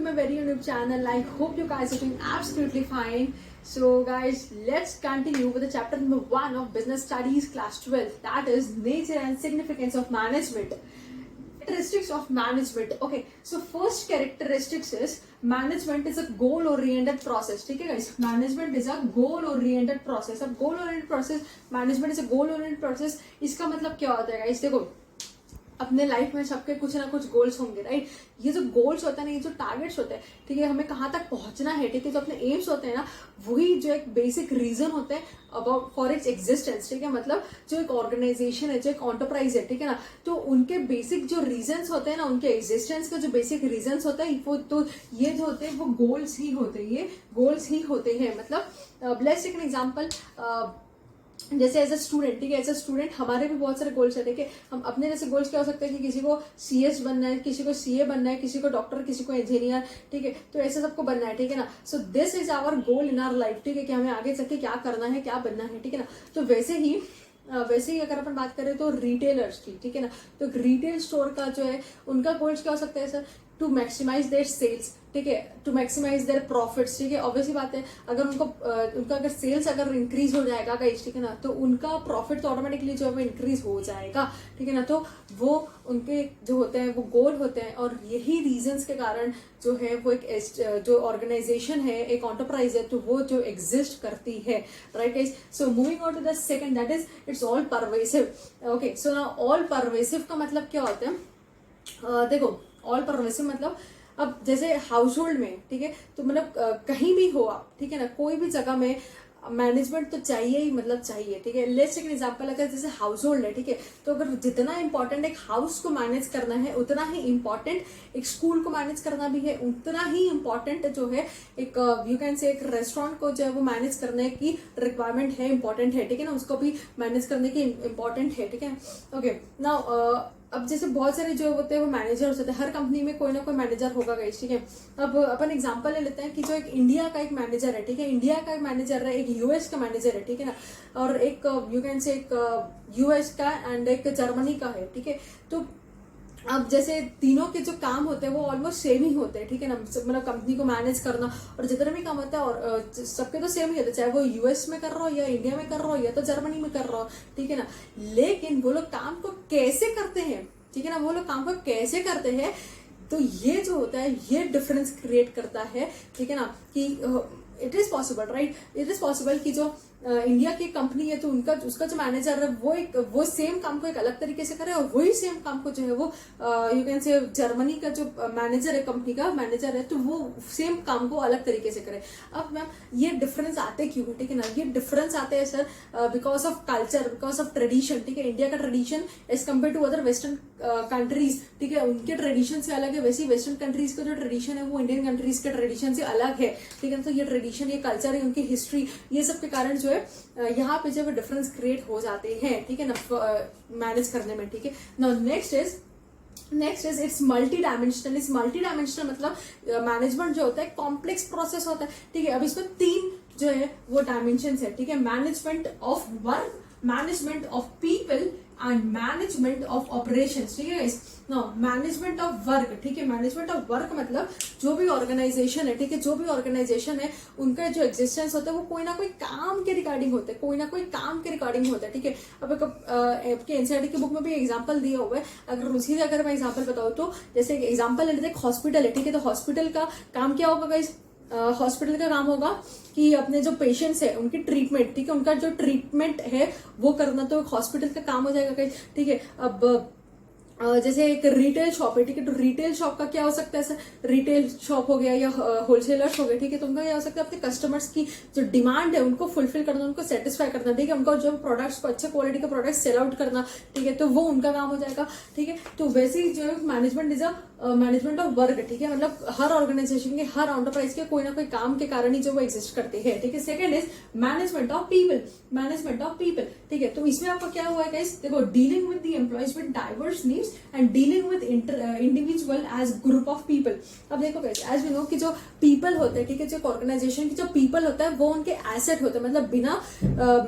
my very YouTube channel. I hope you guys are doing absolutely fine. So guys, let's continue with the chapter number 1 of Business Studies class 12. That is nature and significance of management. Characteristics of management. Okay, so first characteristics is management is a goal oriented process. ठीक है guys, management is a goal oriented process. अब goal oriented process, management is a goal oriented process. इसका मतलब क्या होता है guys? देखो, अपने लाइफ में सबके कुछ ना कुछ गोल्स होंगे, राइट। ये जो गोल्स होता है ना, ये जो टारगेट्स होते हैं, ठीक है, हमें कहाँ तक पहुंचना है, ठीक है, जो अपने एम्स होते हैं ना, वही जो एक बेसिक रीजन होते हैं अबाउट फॉर इट्स एग्जिस्टेंस। ठीक है, मतलब जो एक ऑर्गेनाइजेशन है, जो एक एंटरप्राइज है, ठीक है ना, तो उनके बेसिक जो रीजंस होते हैं ना, उनके एग्जिस्टेंस का जो बेसिक रीजंस होता है वो, तो ये जो होते हैं वो गोल्स ही होते हैं, ये गोल्स ही होते हैं। मतलब लेट्स टेक एन एग्जांपल, जैसे एज अ स्टूडेंट, ठीक है, एज अ स्टूडेंट हमारे भी बहुत सारे गोल्स है, ठीक है। हम अपने जैसे गोल्स क्या हो सकते हैं कि किसी को सीएस बनना है, किसी को सीए बनना है, किसी को डॉक्टर, किसी को इंजीनियर, ठीक है, तो ऐसे सबको बनना है, ठीक है ना। So this is our goal in our life, ठीक है, कि हमें आगे चल के क्या करना है, क्या बनना है, ठीक है ना। तो वैसे ही अगर अपन बात करें तो रिटेलर्स की, ठीक है ना, तो रिटेल स्टोर का जो है उनका गोल्स क्या हो सकता है sir? To maximize their sales, ठीक है, टू मैक्सिमाइज देयर प्रॉफिट्स, ठीक है। ऑब्वियसली बात है, अगर उनका अगर सेल्स अगर इंक्रीज हो जाएगा गाइस, ठीक है ना, तो उनका प्रॉफिट तो ऑटोमेटिकली जो है वो इंक्रीज हो जाएगा, ठीक है ना। तो वो उनके जो होते हैं वो गोल होते हैं, और यही रीजंस के कारण जो है वो एक जो ऑर्गेनाइजेशन है, एक एंटरप्राइज है, तो वो जो एग्जिस्ट करती है, right guys. So moving on to the second, that is it's all pervasive. Okay, so now all pervasive का मतलब क्या होता है? देखो, ऑल परवेसिव मतलब अब जैसे हाउस होल्ड में, ठीक है, तो मतलब कहीं भी हो आप, ठीक है ना, कोई भी जगह में मैनेजमेंट तो चाहिए ही, मतलब चाहिए, ठीक है। लेट्स टेक एन एग्जांपल, अगर जैसे हाउस होल्ड है, ठीक है, तो अगर जितना इंपॉर्टेंट एक हाउस को मैनेज करना है, उतना ही इंपॉर्टेंट एक स्कूल को मैनेज करना भी है, उतना ही इंपॉर्टेंट जो है एक यू कैन से एक रेस्टोरेंट को जो है वो मैनेज करने की रिक्वायरमेंट है, इंपॉर्टेंट है, ठीक है ना, उसको भी मैनेज करने की इंपॉर्टेंट है, ठीक है। ओके, नाउ अब जैसे बहुत सारे जो होते हैं वो मैनेजर्स होते हैं, हर कंपनी में कोई ना कोई मैनेजर होगा गाइस, ठीक है। अब अपन एग्जांपल ले लेते हैं कि जो एक इंडिया का एक मैनेजर है, ठीक है, इंडिया का एक मैनेजर है, एक यूएस का मैनेजर है, ठीक है ना, और एक यू कैन से एक यूएस का एंड एक जर्मनी का है, ठीक है। तो अब जैसे तीनों के जो काम होते हैं वो ऑलमोस्ट सेम ही होते हैं, ठीक है ना, मतलब कंपनी को मैनेज करना और जितने भी काम होता है, और सबके तो सेम ही होते हैं, चाहे वो यूएस में कर रहा हो या इंडिया में कर रहा हो या तो जर्मनी में कर रहा हो, ठीक है ना। लेकिन वो लोग काम को कैसे करते हैं, ठीक है ना, वो लोग काम को कैसे करते हैं, तो ये जो होता है ये डिफरेंस क्रिएट करता है, ठीक है ना, कि it is possible, right, it is possible कि जो इंडिया की कंपनी है तो उसका जो मैनेजर है वो सेम काम को एक अलग तरीके से करे, और वही सेम काम को जो है वो यू कैन से जर्मनी का जो मैनेजर है, कंपनी का मैनेजर है, तो वो सेम काम को अलग तरीके से करे। अब मैम ये डिफरेंस आते क्यों, ठीक है ना, ये डिफरेंस आते हैं sir because of culture, because of tradition, ठीक है। इंडिया का tradition as compare to other western countries, ठीक है, उनके ट्रेडिशन से अलग है, वैसे ही वेस्टर्न कंट्रीज का जो ट्रेडिशन है वो इंडियन कंट्रीज के ट्रेडिशन से अलग है, ठीक है। तो ये ट्रेडिशन, ये कल्चर है, उनकी हिस्ट्री, ये सब के कारण जो है यहाँ पे जब डिफरेंस क्रिएट हो जाते हैं, ठीक है ना, मैनेज करने में, ठीक है। Now next is it's multi dimensional. इस मल्टी डायमेंशनल मतलब मैनेजमेंट जो होता है कॉम्प्लेक्स प्रोसेस होता है, ठीक है। अब इसमें 3 जो है वो डायमेंशन है, ठीक है, management of work, management of people and management of operations, ठीक है। नाउ मैनेजमेंट ऑफ वर्क, ठीक है, मैनेजमेंट ऑफ वर्क मतलब जो भी ऑर्गेनाइजेशन है, ठीक है, जो भी ऑर्गेनाइजेशन है उनका जो एग्जिस्टेंस होता है वो कोई ना कोई काम के रिगार्डिंग होता है, कोई ना कोई काम के रिगार्डिंग होता है, ठीक है। अब आपके एनसीईआरटी की बुक में भी एग्जांपल दिया हुआ है, अगर मैं एग्जांपल बताऊँ तो जैसे एग्जांपल ले लेते हैं, हॉस्पिटल है, ठीक है, तो हॉस्पिटल का काम क्या होगा गाइस? हॉस्पिटल का काम होगा कि अपने जो पेशेंट्स है उनकी ट्रीटमेंट, ठीक है, उनका जो ट्रीटमेंट है वो करना, तो हॉस्पिटल का काम हो जाएगा, ठीक है। अब जैसे एक रिटेल शॉप है, ठीक है, तो रिटेल शॉप का क्या हो सकता है सर? रिटेल शॉप हो गया या होलसेलर्स हो गए, ठीक है, तो उनका क्या हो सकता है? अपने कस्टमर्स की जो डिमांड है उनको फुलफिल करना, उनको सेटिस्फाई करना, ठीक है, उनको जो प्रोडक्ट्स को अच्छे क्वालिटी के प्रोडक्ट्स सेल आउट करना, ठीक है, तो वो उनका काम हो जाएगा, ठीक है। तो वैसे ही जो है management is a management of work, ठीक है, मतलब हर ऑर्गेनाइजेशन के, हर एंटरप्राइज के कोई ना कोई काम के कारण ही जो वो एग्जिस्ट करते हैं, ठीक है। Second is management of people, management of people, ठीक है, तो इसमें आपका क्या हुआ है गाइस? देखो, dealing with the employees with diverse needs teams and dealing with individual age group of people. अब देखो गाइस, एज वी नो कि जो पीपल होते हैं, ठीक है, जो ऑर्गेनाइजेशन के जो पीपल होता है वो उनके एसेट होते हैं, मतलब बिना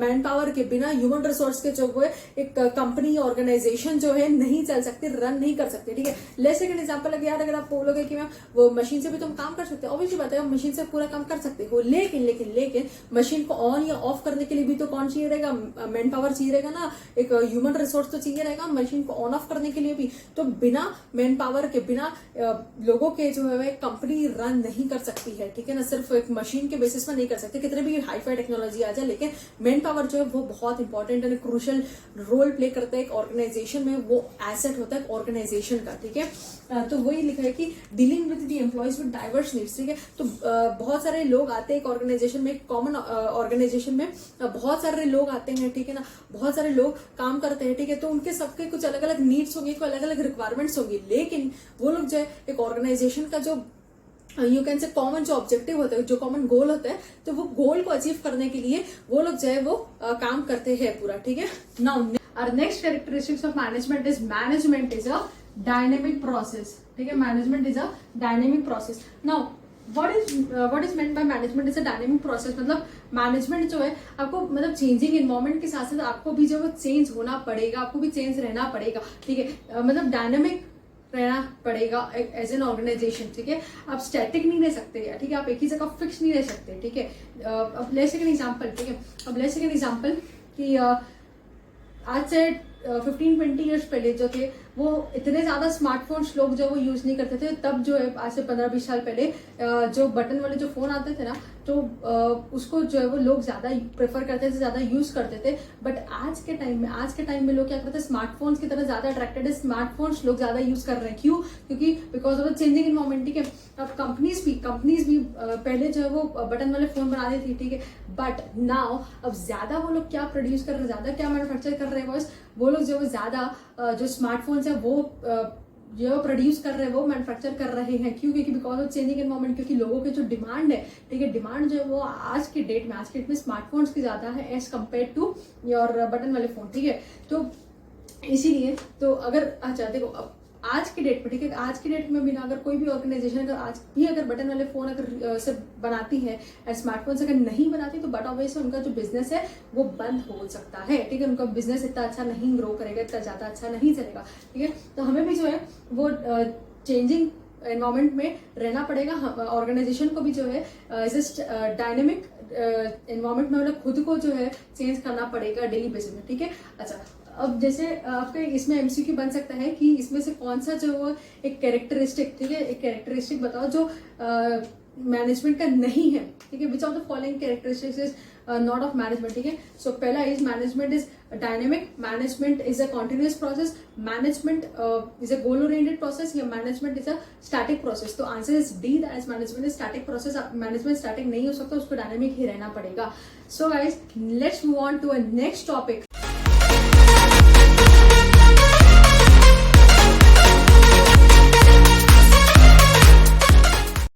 मैन पावर के, बिना ह्यूमन रिसोर्स के जो वो एक कंपनी ऑर्गेनाइजेशन जो है नहीं चल सकती, रन नहीं कर सकती, ठीक है। लेट्स टेक एन एग्जांपल, यार अगर आप बोलोगे कि मैम वो मशीन से भी तुम काम कर सकते हो, ऑब्वियसली बात है मशीन से पूरा काम कर सकते हो, लेकिन लेकिन लेकिन मशीन को ऑन या ऑफ करने के लिए भी तो कौन चाहिए रहेगा, मैन पावर चाहिए रहेगा ना, एक ह्यूमन रिसोर्स तो चाहिए रहेगा मशीन को ऑन ऑफ करने के लिए भी। तो बिना मैन पावर के, बिना लोगों के जो है कंपनी रन नहीं कर सकती है, ठीक है ना। सिर्फ एक मशीन के बेसिस पर नहीं कर सकते, कितने भी हाईफाई टेक्नोलॉजी आ जाए, लेकिन मैन पावर जो है वो बहुत important and crucial role play करता है एक ऑर्गेनाइजेशन में, वो एसेट होता है ऑर्गेनाइजेशन का, ठीक है। तो वही लिखा है कि dealing with the employees with diverse needs, ठीक है। तो बहुत सारे लोग आते हैं एक ऑर्गेनाइजेशन में, कॉमन ऑर्गेनाइजेशन में बहुत सारे लोग आते हैं, ठीक है ना, बहुत सारे लोग काम करते हैं, ठीक है। तो उनके सबके कुछ अलग अलग नीड्स होंगे, कुछ अलग अलग रिक्वायरमेंट्स होंगी, लेकिन वो लोग जो है एक ऑर्गेनाइजेशन का जो यू कैन से कॉमन जो ऑब्जेक्टिव होता है, जो कॉमन गोल होता है, तो वो गोल को अचीव करने के लिए वो लोग जो है वो काम करते हैं पूरा, ठीक है। Now our next characteristics of management is a dynamic process, ठीक है। Management is a dynamic process. Now what is meant by management is a dynamic process, मतलब मैनेजमेंट जो है आपको, मतलब चेंजिंग इन्वायरमेंट के साथ साथ आपको भी जो है चेंज होना पड़ेगा, आपको भी चेंज रहना पड़ेगा, ठीक है। मतलब डायनेमिक रहना पड़ेगा एज एन ऑर्गेनाइजेशन, ठीक है। आप स्टैटिक नहीं रह सकते, ठीक है, आप एक ही जगह फिक्स नहीं रह सकते, ठीक है। अब लेट्स टेक एन एग्जांपल, ठीक है। अब लेट्स टेक एन एग्जांपल कि आज से 15-20 ईयर्स पहले जो थे वो इतने ज्यादा स्मार्टफोन्स लोग जो वो यूज नहीं करते थे। तब जो है आज से 15-20 साल पहले जो बटन वाले जो फोन आते थे ना, तो उसको जो है वो लोग ज्यादा प्रेफर करते थे, ज्यादा यूज करते थे। बट आज के टाइम में लोग क्या करते हैं, स्मार्टफोन्स की तरह ज्यादा अट्रैक्टेड है, स्मार्टफोन्स लोग ज्यादा यूज कर रहे हैं। क्यों? क्योंकि because of the changing environment, ठीक है। अब कंपनीज भी पहले जो है वो बटन वाले फोन बना रही थी, ठीक है। बट नाउ अब ज्यादा वो लोग क्या प्रोड्यूस कर रहे हैं, ज्यादा क्या मैन्युफैक्चर कर रहे हैं, वो लोग जो है ज्यादा जो स्मार्टफोन्स है वो जो प्रोड्यूस कर रहे हैं, वो मैन्युफैक्चर कर रहे हैं। क्यों? क्योंकि बिकॉज ऑफ चेंजिंग एनवायरमेंट, क्योंकि लोगों की जो डिमांड है, ठीक है, डिमांड जो है वो आज की डेट में स्मार्टफोन्स की ज्यादा है as compare to your button वाले फोन, ठीक है। तो इसीलिए तो अगर अच्छा देखो, अब आज की डेट में, ठीक है, आज की डेट में भी ना अगर कोई भी ऑर्गेनाइजेशन अगर बटन वाले फोन अगर से बनाती है, स्मार्टफोन से अगर नहीं बनाती, तो बट ऑब्वियसली उनका जो बिजनेस है वो बंद हो सकता है, ठीक है। उनका बिजनेस इतना अच्छा नहीं ग्रो करेगा, इतना ज्यादा अच्छा नहीं चलेगा, ठीक है। तो हमें भी जो है वो चेंजिंग एनवायरमेंट में रहना पड़ेगा। ऑर्गेनाइजेशन को भी जो है डायनेमिक एनवायरमेंट में मतलब खुद को जो है चेंज करना पड़ेगा डेली बेसिस में, ठीक है। अच्छा, अब जैसे आपके इसमें एमसीक्यू बन सकता है कि इसमें से कौन सा जो वो एक कैरेक्टरिस्टिक, ठीक है, एक कैरेक्टरिस्टिक बताओ जो मैनेजमेंट का नहीं है, ठीक है। Which of the following characteristics is not of management, ठीक है। सो पहला is management is dynamic, management is a continuous process, management is a goal oriented process, या management is a static process. तो answer is D, that is management is static process. Management static नहीं हो सकता, उसको dynamic ही रहना पड़ेगा। So guys, let's move on to a next topic.